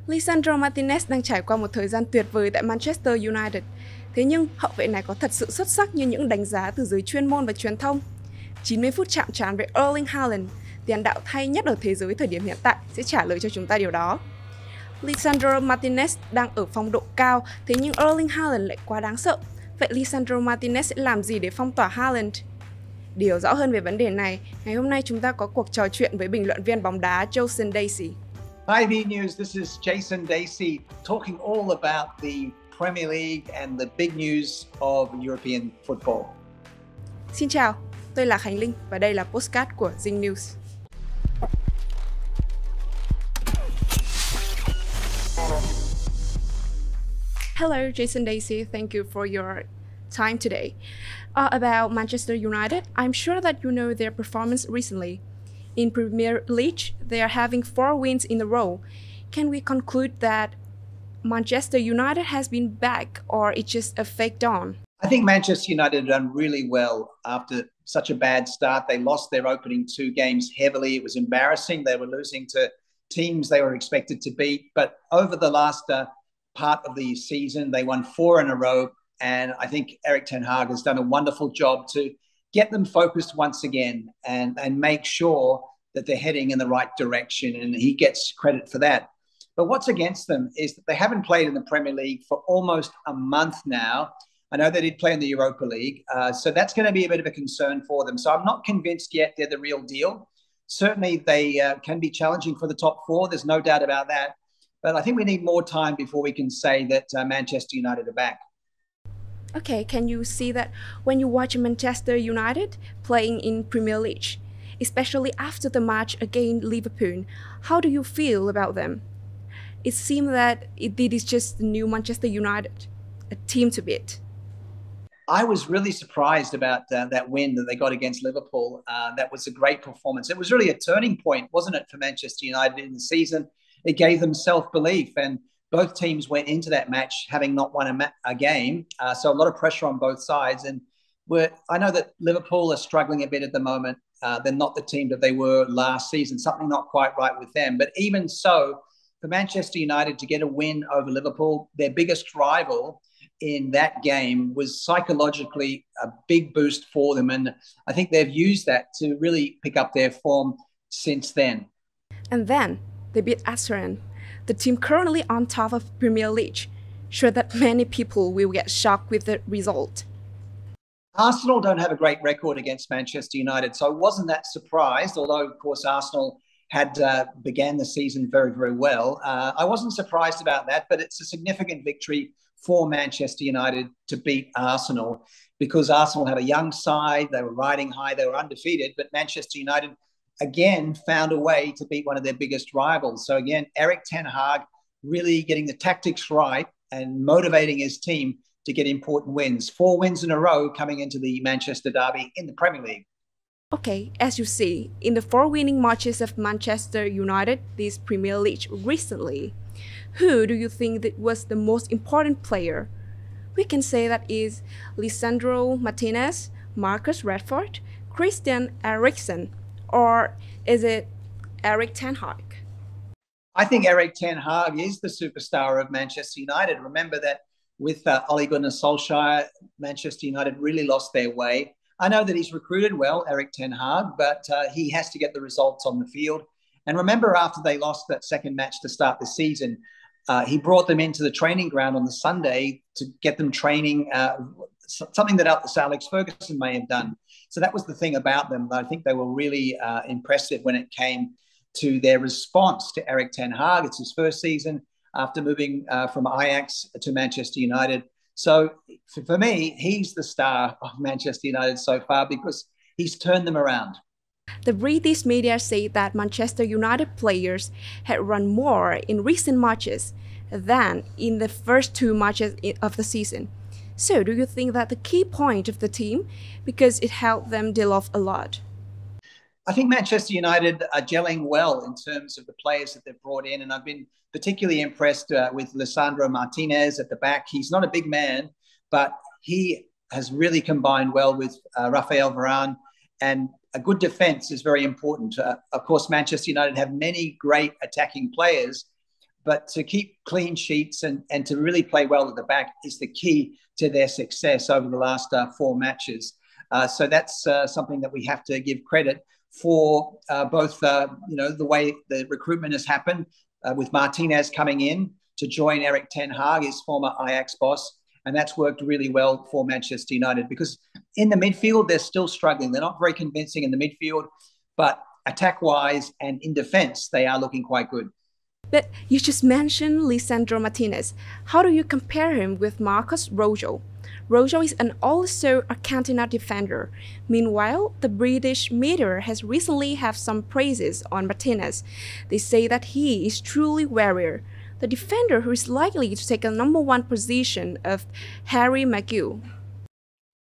Lisandro Martinez đang trải qua một thời gian tuyệt vời tại Manchester United. Thế nhưng hậu vệ này có thật sự xuất sắc như những đánh giá từ giới chuyên môn và truyền thông? 90 phút chạm trán với Erling Haaland, tiền đạo hay nhất ở thế giới thời điểm hiện tại, sẽ trả lời cho chúng ta điều đó. Lisandro Martinez đang ở phong độ cao, thế nhưng Erling Haaland lại quá đáng sợ. Vậy Lisandro Martinez sẽ làm gì để phong tỏa Haaland? Để hiểu rõ hơn về vấn đề này, ngày hôm nay chúng ta có cuộc trò chuyện với bình luận viên bóng đá Jason Dasey. Hi V News, this is Jason Dasey talking all about the Premier League and the big news of European football. Xin chào, tôi là Khánh Linh và đây là podcast của Zing News. Hello, Jason Dasey. Thank you for your time today. About Manchester United, I'm sure that you know their performance recently. In Premie League, they are having 4 wins in a row. Can we conclude that Manchester United has been back, or it's just a fake dawn? I think Manchester United have done really well after such a bad start. They lost their opening 2 games heavily. It was embarrassing. They were losing to teams they were expected to beat. But over the last part of the season, they won 4 in a row. And I think Erik ten Hag has done a wonderful job to get them focused once again and make sure that they're heading in the right direction. And he gets credit for that. But what's against them is that they haven't played in the Premier League for almost a month now. I know they did play in the Europa League, so that's going to be a bit of a concern for them. So I'm not convinced yet they're the real deal. Certainly they can be challenging for the top 4. There's no doubt about that. But I think we need more time before we can say that Manchester United are back. Okay, can you see that when you watch Manchester United playing in Premier League, especially after the match against Liverpool, how do you feel about them? It seemed that it is just the new Manchester United, a team to beat. I was really surprised about that win that they got against Liverpool. That was a great performance. It was really a turning point, wasn't it, for Manchester United in the season? It gave them self-belief, and both teams went into that match having not won a game, so a lot of pressure on both sides. And I know that Liverpool are struggling a bit at the moment. They're not the team that they were last season, something not quite right with them. But even so, for Manchester United to get a win over Liverpool, their biggest rival in that game, was psychologically a big boost for them. And I think they've used that to really pick up their form since then. And then they beat Arsenal, the team currently on top of Premier League. Sure that many people will get shocked with the result. Arsenal don't have a great record against Manchester United, so I wasn't that surprised, although, of course, Arsenal had began the season very, very well. I wasn't surprised about that, but it's a significant victory for Manchester United to beat Arsenal, because Arsenal had a young side, they were riding high, they were undefeated, but Manchester United again found a way to beat one of their biggest rivals. So again, Erik ten Hag really getting the tactics right and motivating his team to get important wins. 4 wins in a row coming into the Manchester derby in the Premier League. Okay, as you see, in the 4 winning matches of Manchester United this Premier League recently, who do you think that was the most important player? We can say that is Lisandro Martinez, Marcus Rashford, Christian Eriksen, or is it Erik ten Hag? I think Erik ten Hag is the superstar of Manchester United. Remember that with Ole Gunnar Solskjaer, Manchester United really lost their way. I know that he's recruited well, Erik ten Hag, but he has to get the results on the field. And remember, after they lost that second match to start the season, he brought them into the training ground on the Sunday to get them training, something that Sir Alex Ferguson may have done. So that was the thing about them. I think they were really impressive when it came to their response to Erik ten Hag. It's his first season after moving from Ajax to Manchester United. So for me, he's the star of Manchester United so far because he's turned them around. The British media say that Manchester United players had run more in recent matches than in the first 2 matches of the season. So do you think that the key point of the team, because it helped them deal off a lot? I think Manchester United are gelling well in terms of the players that they've brought in, and I've been particularly impressed with Lisandro Martinez at the back. He's not a big man, but he has really combined well with Raphael Varane, and a good defence is very important. Of course, Manchester United have many great attacking players, But to keep clean sheets and to really play well at the back is the key to their success over the last 4 matches. So that's something that we have to give credit for, both, the way the recruitment has happened, with Martinez coming in to join Erik ten Hag, his former Ajax boss. And that's worked really well for Manchester United, because in the midfield, they're still struggling. They're not very convincing in the midfield, but attack-wise and in defense, they are looking quite good. But you just mentioned Lisandro Martinez. How do you compare him with Marcos Rojo? Rojo is also a Argentina defender. Meanwhile, the British media has recently had some praises on Martinez. They say that he is truly warrior, the defender who is likely to take a number 1 position of Harry Maguire.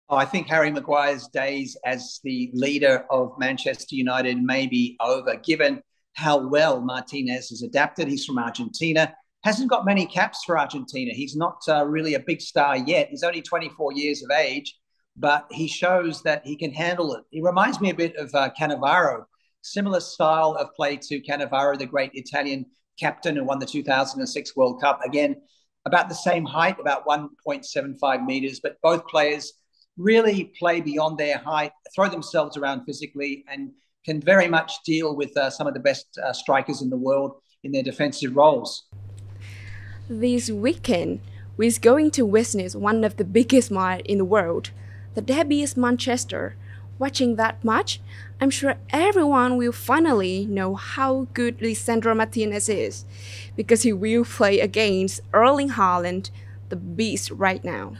I think Harry Maguire's days as the leader of Manchester United may be over, given how well Martinez has adapted. He's from Argentina, hasn't got many caps for Argentina. He's not really a big star yet. He's only 24 years of age, but he shows that he can handle it. He reminds me a bit of Cannavaro, similar style of play to Cannavaro, the great Italian captain who won the 2006 World Cup. Again, about the same height, about 1.75 meters, but both players really play beyond their height, throw themselves around physically, and can very much deal with some of the best strikers in the world in their defensive roles. This weekend, we're going to witness one of the biggest matches in the world. The derby is Manchester. Watching that match, I'm sure everyone will finally know how good Lisandro Martinez is, because he will play against Erling Haaland, the beast right now.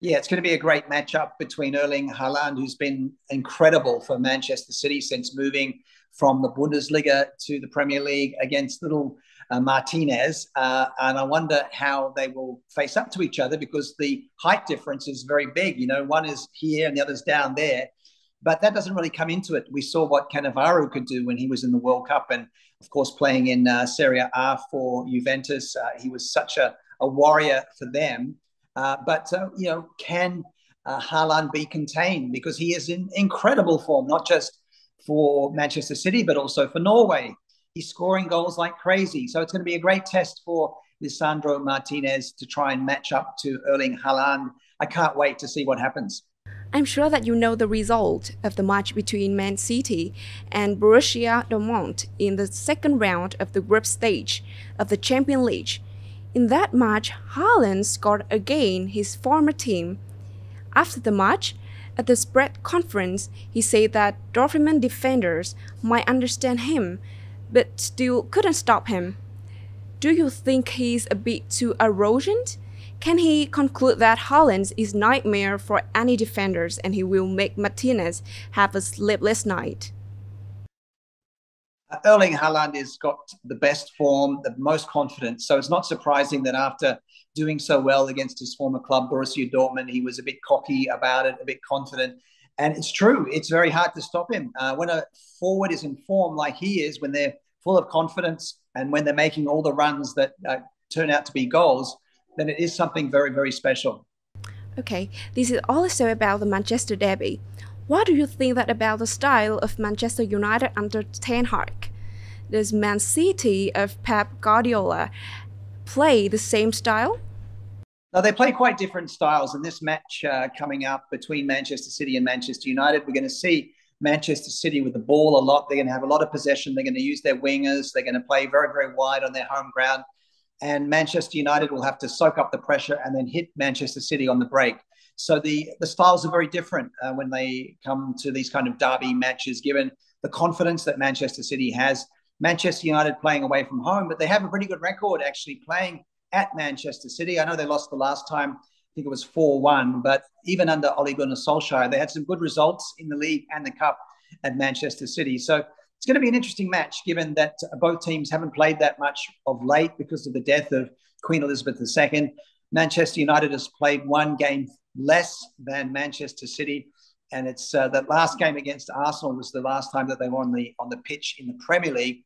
Yeah, it's going to be a great matchup between Erling Haaland, who's been incredible for Manchester City since moving from the Bundesliga to the Premier League, against little Martinez. And I wonder how they will face up to each other, because the height difference is very big. One is here and the other's down there. But that doesn't really come into it. We saw what Cannavaro could do when he was in the World Cup, and, of course, playing in Serie A for Juventus. He was such a warrior for them. But can Haaland be contained? Because he is in incredible form, not just for Manchester City, but also for Norway. He's scoring goals like crazy. So it's going to be a great test for Lisandro Martinez to try and match up to Erling Haaland. I can't wait to see what happens. I'm sure that you know the result of the match between Man City and Borussia Dortmund in the second round of the group stage of the Champions League. In that match, Haaland scored against his former team. After the match, at the press conference, he said that Dortmund defenders might understand him, but still couldn't stop him. Do you think he's a bit too arrogant? Can he conclude that Haaland is a nightmare for any defenders and he will make Martinez have a sleepless night? Erling Haaland has got the best form, the most confidence. So it's not surprising that after doing so well against his former club, Borussia Dortmund, he was a bit cocky about it, a bit confident. And it's true, it's very hard to stop him. When a forward is in form like he is, when they're full of confidence and when they're making all the runs that turn out to be goals, then it is something very, very special. Okay, this is also about the Manchester derby. What do you think that about the style of Manchester United under Ten Hag? Does Man City of Pep Guardiola play the same style? Now, they play quite different styles. In this match coming up between Manchester City and Manchester United, we're going to see Manchester City with the ball a lot. They're going to have a lot of possession. They're going to use their wingers. They're going to play very, very wide on their home ground. And Manchester United will have to soak up the pressure and then hit Manchester City on the break. So the styles are very different when they come to these kind of derby matches, given the confidence that Manchester City has. Manchester United playing away from home, but they have a pretty good record actually playing at Manchester City. I know they lost the last time, I think it was 4-1, but even under Ole Gunnar Solskjaer, they had some good results in the league and the cup at Manchester City. So it's going to be an interesting match, given that both teams haven't played that much of late because of the death of Queen Elizabeth II. Manchester United has played one game less than Manchester City, and it's that last game against Arsenal was the last time that they were on the pitch in the Premier League.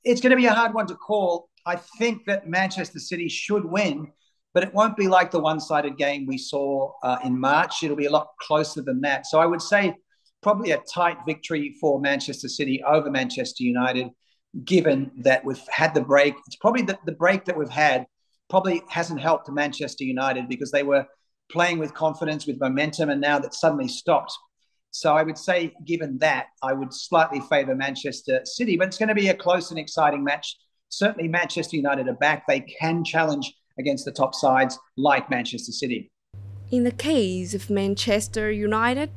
It's going to be a hard one to call. I think that Manchester City should win, but it won't be like the one-sided game we saw in March. It'll be a lot closer than that. So I would say probably a tight victory for Manchester City over Manchester United. given that we've had the break. It's probably the break that we've had probably hasn't helped Manchester United because they were playing with confidence, with momentum, and now that suddenly stopped. So I would say, given that, I would slightly favour Manchester City, but it's going to be a close and exciting match. Certainly Manchester United are back. They can challenge against the top sides like Manchester City. In the case of Manchester United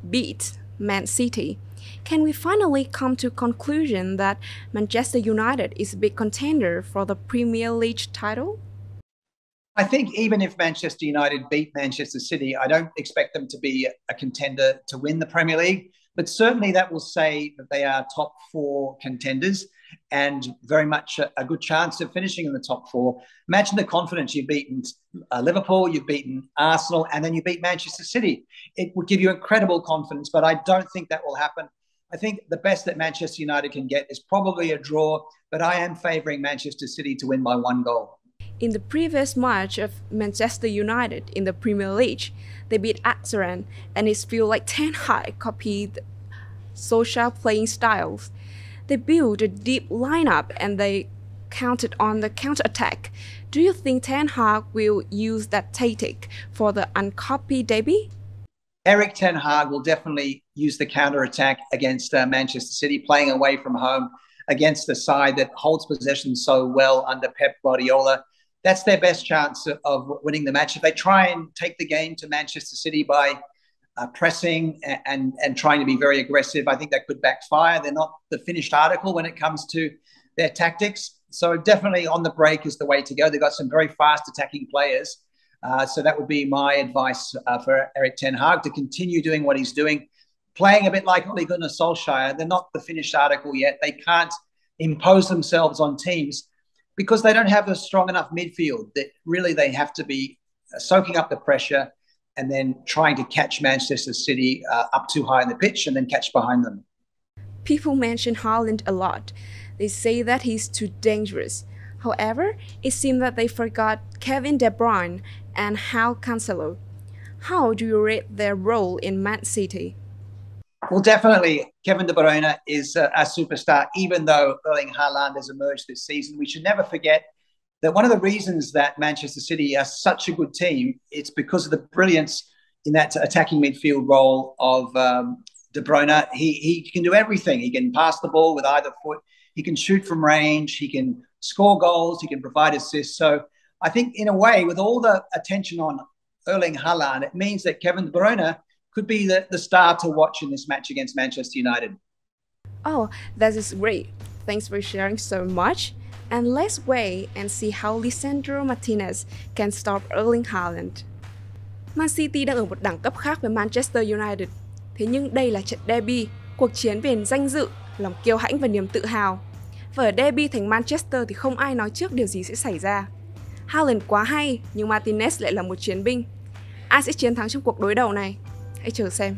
beat Man City, can we finally come to a conclusion that Manchester United is a big contender for the Premier League title? I think even if Manchester United beat Manchester City, I don't expect them to be a contender to win the Premier League, but certainly that will say that they are top 4 contenders and very much a good chance of finishing in the top 4. Imagine the confidence. You've beaten Liverpool, you've beaten Arsenal, and then you beat Manchester City. It would give you incredible confidence, but I don't think that will happen. I think the best that Manchester United can get is probably a draw, but I am favouring Manchester City to win by 1 goal. In the previous match of Manchester United in the Premier League, they beat Arsenal, and it feels like Ten Hag copied Solskjaer playing styles. They built a deep lineup and they counted on the counter-attack. Do you think Ten Hag will use that tactic for the uncopied derby? Erik Ten Hag will definitely use the counter-attack against Manchester City, playing away from home against a side that holds possession so well under Pep Guardiola. That's their best chance of winning the match. If they try and take the game to Manchester City by pressing and trying to be very aggressive, I think that could backfire. They're not the finished article when it comes to their tactics. So definitely on the break is the way to go. They've got some very fast attacking players. So that would be my advice for Erik Ten Hag, to continue doing what he's doing, playing a bit like Ole Gunnar Solskjaer. They're not the finished article yet. They can't impose themselves on teams because they don't have a strong enough midfield. That really they have to be soaking up the pressure and then trying to catch Manchester City up too high in the pitch and then catch behind them. People mention Haaland a lot. They say that he's too dangerous. However, it seems that they forgot Kevin De Bruyne and Cancelo. How do you rate their role in Man City? Well, definitely Kevin De Bruyne is a superstar, even though Erling Haaland has emerged this season. We should never forget that one of the reasons that Manchester City are such a good team, it's because of the brilliance in that attacking midfield role of De Bruyne. He can do everything. He can pass the ball with either foot. He can shoot from range. He can score goals. He can provide assists. So I think in a way, with all the attention on Erling Haaland, it means that Kevin De Bruyne could be the star to watch in this match against Manchester United. Oh, that is great. Thanks for sharing so much. And let's wait and see how Lisandro Martinez can stop Erling Haaland. Man City đang ở một đẳng cấp khác với Manchester United. Thế nhưng đây là trận derby, cuộc chiến về danh dự, lòng kiêu hãnh và niềm tự hào. Và ở derby thành Manchester thì không ai nói trước điều gì sẽ xảy ra. Haaland quá hay, nhưng Martinez lại là một chiến binh. Ai sẽ chiến thắng trong cuộc đối đầu này? Hãy chờ xem.